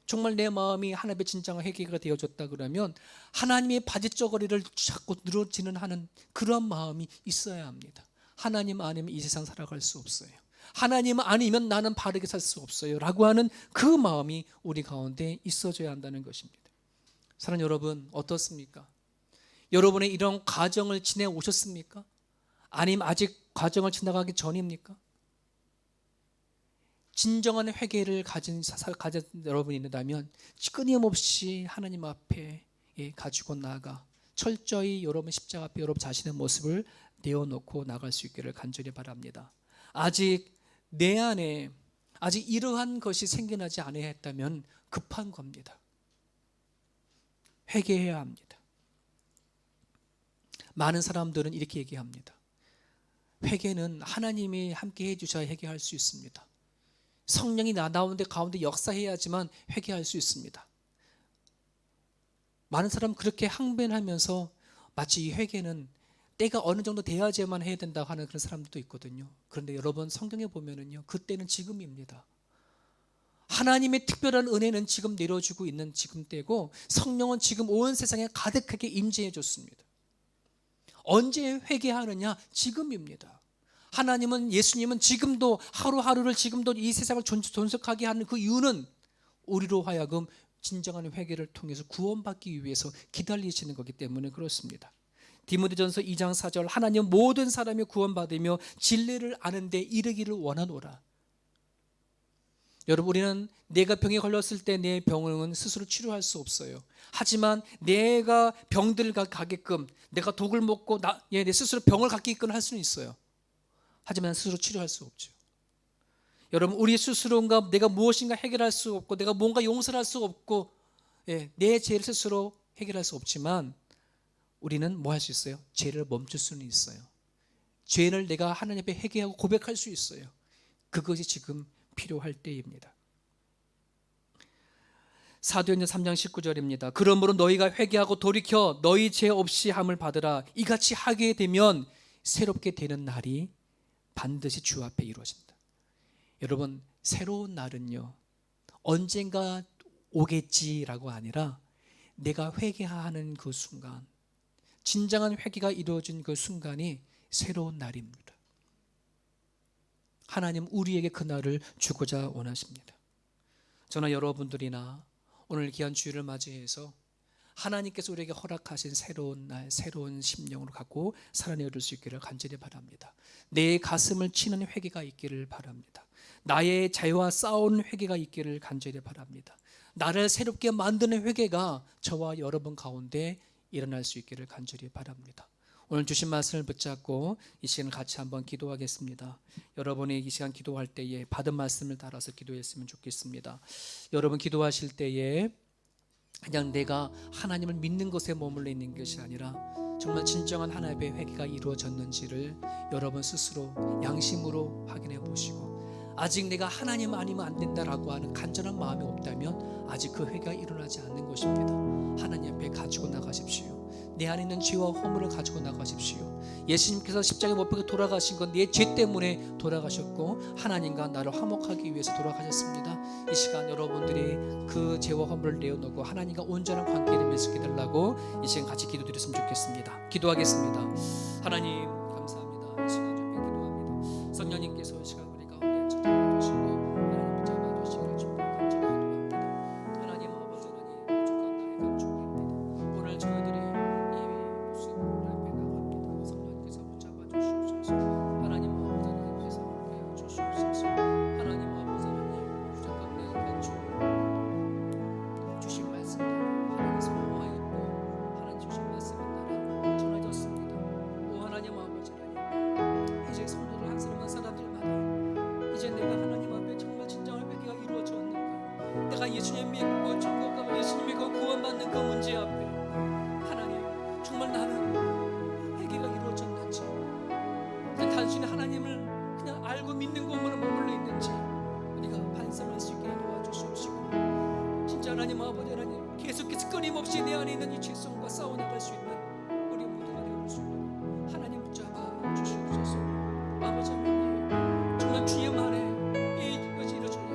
정말 내 마음이 하나님의 진정한 회개가 되어졌다 그러면 하나님의 바지저고리를 자꾸 늘어지는 하는 그런 마음이 있어야 합니다. 하나님 아니면 이 세상 살아갈 수 없어요. 하나님 아니면 나는 바르게 살 수 없어요 라고 하는 그 마음이 우리 가운데 있어줘야 한다는 것입니다. 사랑하는 여러분, 어떻습니까? 여러분의 이런 과정을 지내오셨습니까? 아니면 아직 과정을 지나가기 전입니까? 진정한 회개를 가진 여러분이 있다면 끊임없이 하나님 앞에 가지고 나아가 철저히 여러분 십자가 앞에 여러분 자신의 모습을 내어놓고 나갈 수 있기를 간절히 바랍니다. 아직 내 안에 아직 이러한 것이 생겨나지 않아야 했다면 급한 겁니다. 회개해야 합니다. 많은 사람들은 이렇게 얘기합니다. 회개는 하나님이 함께 해주셔야 회개할 수 있습니다. 성령이 나오는데 가운데 역사해야지만 회개할 수 있습니다. 많은 사람은 그렇게 항변하면서 마치 이 회개는 때가 어느 정도 돼야지만 해야 된다고 하는 그런 사람들도 있거든요. 그런데 여러분, 성경에 보면은요, 그때는 지금입니다. 하나님의 특별한 은혜는 지금 내려주고 있는 지금 때고 성령은 지금 온 세상에 가득하게 임재해 줬습니다. 언제 회개하느냐? 지금입니다. 하나님은, 예수님은 지금도 하루하루를 지금도 이 세상을 존속하게 하는 그 이유는 우리로 하여금 진정한 회개를 통해서 구원받기 위해서 기다리시는 거기 때문에 그렇습니다. 디모데전서 2장 4절, 하나님 모든 사람이 구원받으며 진리를 아는 데 이르기를 원하노라. 여러분, 우리는 내가 병에 걸렸을 때 내 병은 스스로 치료할 수 없어요. 하지만 내가 병들을 가게끔 내가 독을 먹고 내 스스로 병을 갖게끔 할 수는 있어요. 하지만 스스로 치료할 수 없죠. 여러분, 우리 스스로가 내가 무엇인가 해결할 수 없고 내가 뭔가 용서할 수 없고 내 죄를 스스로 해결할 수 없지만 우리는 뭐 할 수 있어요? 죄를 멈출 수는 있어요. 죄를 내가 하나님 앞에 회개하고 고백할 수 있어요. 그것이 지금 필요할 때입니다. 사도행전 3장 19절입니다. 그러므로 너희가 회개하고 돌이켜 너희 죄 없이 함을 받으라. 이같이 하게 되면 새롭게 되는 날이 반드시 주 앞에 이루어진다. 여러분, 새로운 날은요, 언젠가 오겠지라고 아니라 내가 회개하는 그 순간, 진정한 회개가 이루어진 그 순간이 새로운 날입니다. 하나님 우리에게 그 날을 주고자 원하십니다. 저나 여러분들이나 오늘 귀한 주일을 맞이해서 하나님께서 우리에게 허락하신 새로운 날, 새로운 심령으로 갖고 살아내릴 수 있기를 간절히 바랍니다. 내 가슴을 치는 회개가 있기를 바랍니다. 나의 자유와 싸우는 회개가 있기를 간절히 바랍니다. 나를 새롭게 만드는 회개가 저와 여러분 가운데 일어날 수 있기를 간절히 바랍니다. 오늘 주신 말씀을 붙잡고 이 시간 같이 한번 기도하겠습니다. 여러분이 이 시간 기도할 때에 받은 말씀을 따라서 기도했으면 좋겠습니다. 여러분 기도하실 때에 그냥 내가 하나님을 믿는 것에 머물러 있는 것이 아니라 정말 진정한 하나님의 회개가 이루어졌는지를 여러분 스스로 양심으로 확인해 보시고, 아직 내가 하나님 아니면 안 된다라고 하는 간절한 마음이 없다면 아직 그 회개가 일어나지 않는 것입니다. 하나님 앞에 가지고 나가십시오. 내 안에 있는 죄와 허물을 가지고 나가십시오. 예수님께서 십자가에 못 박혀 돌아가신 건 내 죄 때문에 돌아가셨고 하나님과 나를 화목하기 위해서 돌아가셨습니다. 이 시간 여러분들이 그 죄와 허물을 내어놓고 하나님과 온전한 관계를 맺게 되려고 이 시간 같이 기도드렸으면 좋겠습니다. 기도하겠습니다. 하나님 감사합니다. 이 시간 좀 기도합니다. 성령님께서 이 시간 우리 가운데 찾아와 주시고 하나님 붙잡아 주시기를 주님 간절히 기도합니다. 하나님 아버지, 하나님 주권 나의 감축입니다. 오늘 저희들이 이 모습 앞에 나갑니다. 성령님께서 붙잡아 주시옵소서. 하나님 아버지, 하나님께서 함께해 주시옵소서. 하나님 아버지, 하나님 부족한 돌아가 예수님 믿고 천국 가고 예수님 믿고 구원받는 그 문제 앞에 하나님, 정말 나는 회개가 이루어졌는지, 그냥 단순히 하나님을 그냥 알고 믿는 것만으로 머물러 있는지 우리가 반성할 수 있게 도와주시옵시고, 진짜 하나님 아버지 하나님, 계속해서 끊임없이 내 안에 있는 이 죄성과 싸워나갈 수 있는 우리 모두가 되어줄 수 있도록 하나님 붙잡아 주시옵소서. 아버지 하나님, 정말 주님 안에 이것이 이루어져야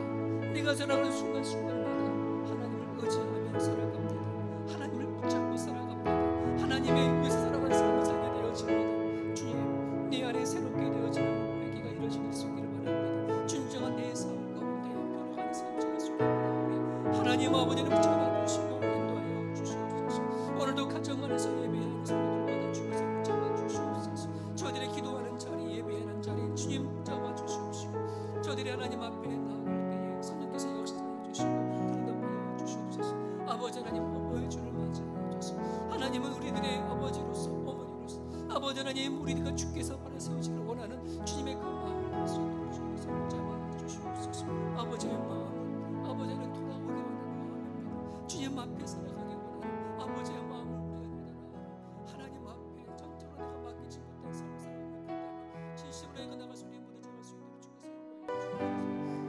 내가 살아가는 순간순간마다 하나님을 의지하며 살아갑니다. 하나님을 붙잡고 살아갑니다. 하나님의 의해서 살아가는 삶을 살게 되어집니다. 주님, 내 안에 새롭게 되어지는 회개가 이루어질 수 있기를 바랍니다. 진정한 내 삶 가운데 변화가는 삶 살수 있기를 바랍니다. 하나님 아버지는 붙잡아 주시고 인도하여 주시옵소서. 오늘도 가정 안에서 예배하는 성도들마다 주께서 붙잡아 주시옵소서. 저들의 기도하는 자리, 예배하는 자리 주님 붙잡아 주시옵시고, 저들이 하나님 앞에 나아갈 때에 성령께서 역사해 주시고 응답하여 주시옵소서. 아버지 하나님, 어버이 주를 맞이하여 주소서. 하나님은 우리들의 아버지로서, 어머니로서, 아버지 하나님, 우리가 주께서 바라 세우시기를 원하는 주님의 그 마음을 알 수 있도록 주께서 붙잡아 주시옵소서. 아버지의 마음은 아버지 하나님 돌아오게 원하는 마음입니다. 주님 앞에 살아가게 원하는 아버지의 마음을 우리가 되달아 하나님 앞에 전적으로 내가 맡기지 못한 삶을 살아가고 있다면 진심으로 내가 나갈 수 있는 모두 잡을 수 있도록 주께서 인도하여 주옵소서.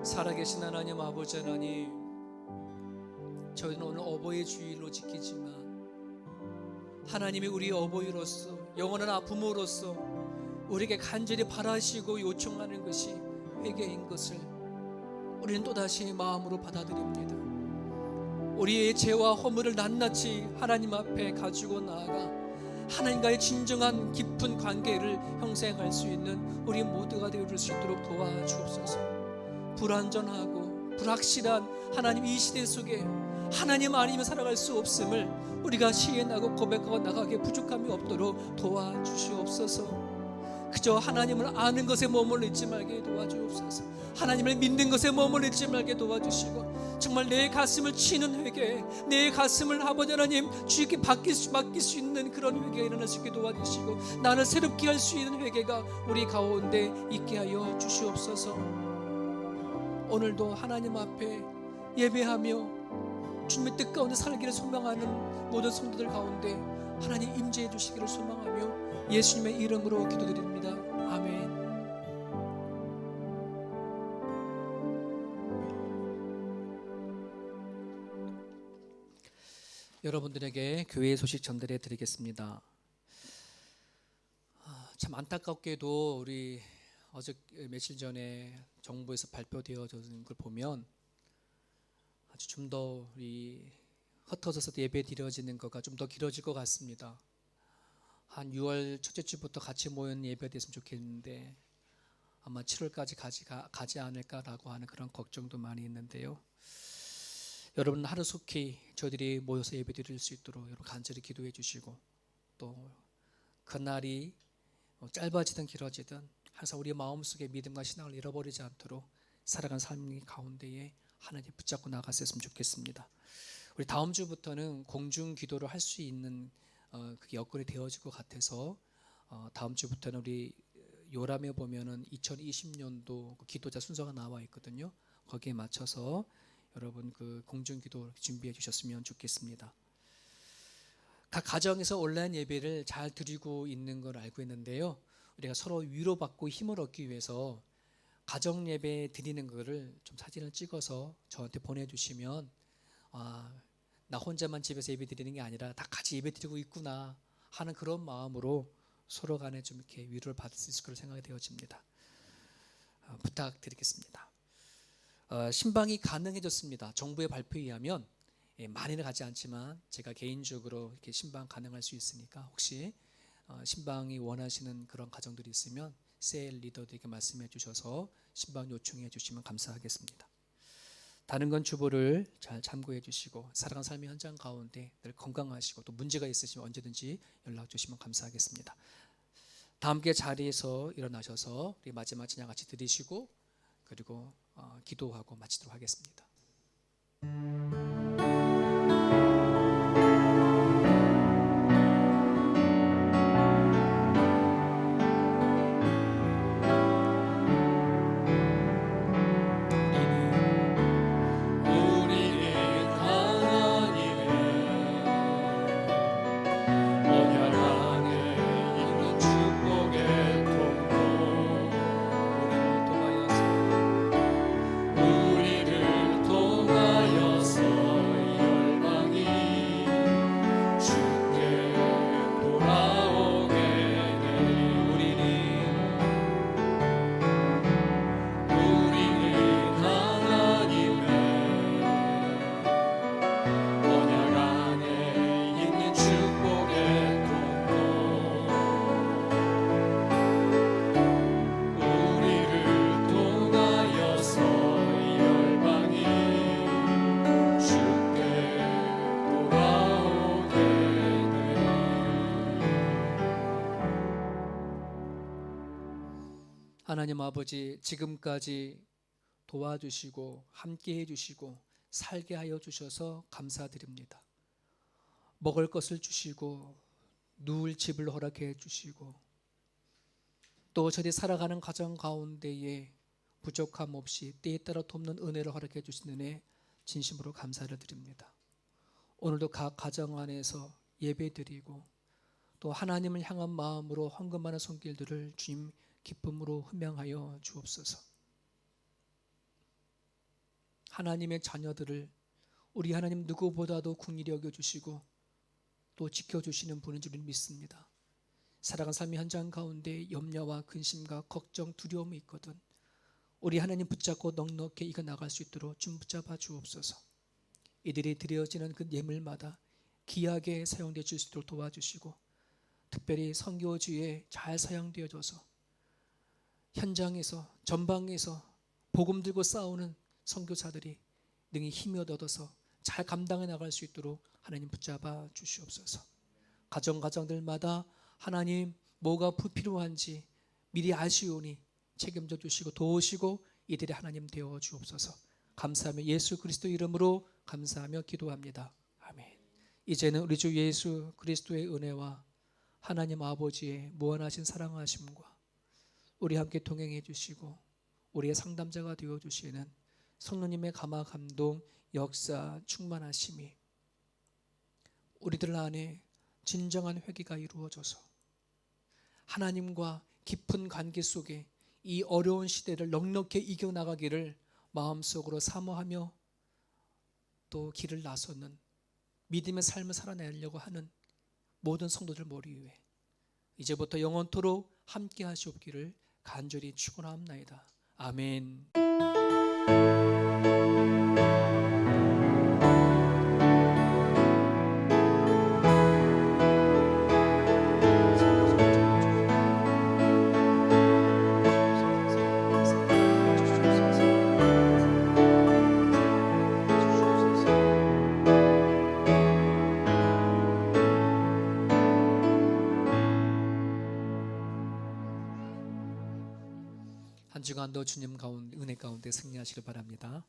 살아계신 하나님 아버지 하나님, 저희는 오늘 어버이 주일로 지키지만 하나님이 우리 어버이로서, 영원한 부모로서 우리에게 간절히 바라시고 요청하는 것이 회개인 것을 우리는 또다시 마음으로 받아들입니다. 우리의 죄와 허물을 낱낱이 하나님 앞에 가지고 나아가 하나님과의 진정한 깊은 관계를 형성할 수 있는 우리 모두가 되어줄 수 있도록 도와주옵소서. 불완전하고 불확실한 하나님 이 시대 속에 하나님 아니면 살아갈 수 없음을 우리가 시인하고 고백하고 나가기에 부족함이 없도록 도와주시옵소서. 그저 하나님을 아는 것에 머물러 있지 말게 도와주옵소서. 하나님을 믿는 것에 머물러 있지 말게 도와주시고, 정말 내 가슴을 치는 회개, 내 가슴을 아버지 하나님 주께 맡길 수 있는 그런 회개가 일어날 수 있게 도와주시고, 나를 새롭게 할 수 있는 회개가 우리 가운데 있게 하여 주시옵소서. 오늘도 하나님 앞에 예배하며 주님의 뜻 가운데 살기를 소망하는 모든 성도들 가운데 하나님 임재해 주시기를 소망하며 예수님의 이름으로 기도드립니다. 아멘. 여러분들에게 교회 소식 전달해 드리겠습니다. 참 안타깝게도 우리 며칠 전에 정부에서 발표되어진 걸 보면 아주 좀 더 우리 흩어져서 예배 드려지는 거가 좀 더 길어질 것 같습니다. 한 6월 첫째 주부터 같이 모여는 예배가 됐으면 좋겠는데 아마 7월까지 가지 않을까라고 하는 그런 걱정도 많이 있는데요. 여러분 하루속히 저희들이 모여서 예배 드릴 수 있도록 여러분 간절히 기도해 주시고, 또 그날이 짧아지든 길어지든 항상 우리 마음속에 믿음과 신앙을 잃어버리지 않도록 살아가는 삶 가운데에 하나님 붙잡고 나갔으면 좋겠습니다. 우리 다음 주부터는 공중 기도를 할 수 있는 그게 여건이 되어질 것 같아서 다음 주부터는 우리 요람에 보면은 2020년도 기도자 순서가 나와 있거든요. 거기에 맞춰서 여러분 그 공중 기도 준비해 주셨으면 좋겠습니다. 각 가정에서 온라인 예배를 잘 드리고 있는 걸 알고 있는데요. 우리가 서로 위로받고 힘을 얻기 위해서 가정 예배 드리는 거를 좀 사진을 찍어서 저한테 보내주시면 나 혼자만 집에서 예배 드리는 게 아니라 다 같이 예배 드리고 있구나 하는 그런 마음으로 서로 간에 좀 이렇게 위로를 받을 수 있을 거로 생각이 되어집니다. 부탁드리겠습니다. 신방이 가능해졌습니다. 정부의 발표에 의하면 많이는 가지 않지만 제가 개인적으로 이렇게 신방 가능할 수 있으니까 혹시 신방이 원하시는 그런 가정들이 있으면 셀 리더들에게 말씀해 주셔서 신방 요청해 주시면 감사하겠습니다. 다른 건 주보를 잘 참고해 주시고 살아가는 삶의 현장 가운데 늘 건강하시고 또 문제가 있으시면 언제든지 연락 주시면 감사하겠습니다. 다 함께 자리에서 일어나셔서 우리 마지막 찬양 같이 드리시고 그리고 기도하고 마치도록 하겠습니다. 하나님 아버지, 지금까지 도와주시고 함께 해주시고 살게 하여 주셔서 감사드립니다. 먹을 것을 주시고 누울 집을 허락해 주시고 또 저희 살아가는 가정 가운데에 부족함 없이 때에 따라 돕는 은혜를 허락해 주신 은혜 진심으로 감사를 드립니다. 오늘도 각 가정 안에서 예배드리고 또 하나님을 향한 마음으로 헌금하는 손길들을 주님 기쁨으로 흠양하여 주옵소서. 하나님의 자녀들을 우리 하나님 누구보다도 긍휼히 여겨주시고 또 지켜주시는 분인 줄 믿습니다. 살아간 삶의 현장 가운데 염려와 근심과 걱정, 두려움이 있거든 우리 하나님 붙잡고 넉넉히 이겨나갈 수 있도록 좀 붙잡아 주옵소서. 이들이 드려지는 그 예물마다 귀하게 사용되어 줄 수 있도록 도와주시고 특별히 선교주에 잘 사용되어져서 현장에서 전방에서 복음 들고 싸우는 선교사들이 능히 힘이 얻어서 잘 감당해 나갈 수 있도록 하나님 붙잡아 주시옵소서. 가정들마다 하나님 뭐가 필요한지 미리 아시오니 책임져 주시고 도우시고 이들이 하나님 되어 주옵소서. 감사하며 예수 그리스도 이름으로 감사하며 기도합니다. 아멘. 이제는 우리 주 예수 그리스도의 은혜와 하나님 아버지의 무한하신 사랑하심과 우리 함께 동행해 주시고 우리의 상담자가 되어 주시는 성령님의 감화 감동 역사 충만하심이 우리들 안에 진정한 회개가 이루어져서 하나님과 깊은 관계 속에 이 어려운 시대를 넉넉히 이겨나가기를 마음속으로 사모하며 또 길을 나서는 믿음의 삶을 살아내려고 하는 모든 성도들 머리 위에 이제부터 영원토록 함께 하시옵기를 간절히 축원합나이다. 아멘. 한 주간도 주님 가운데 은혜 가운데 승리하시길 바랍니다.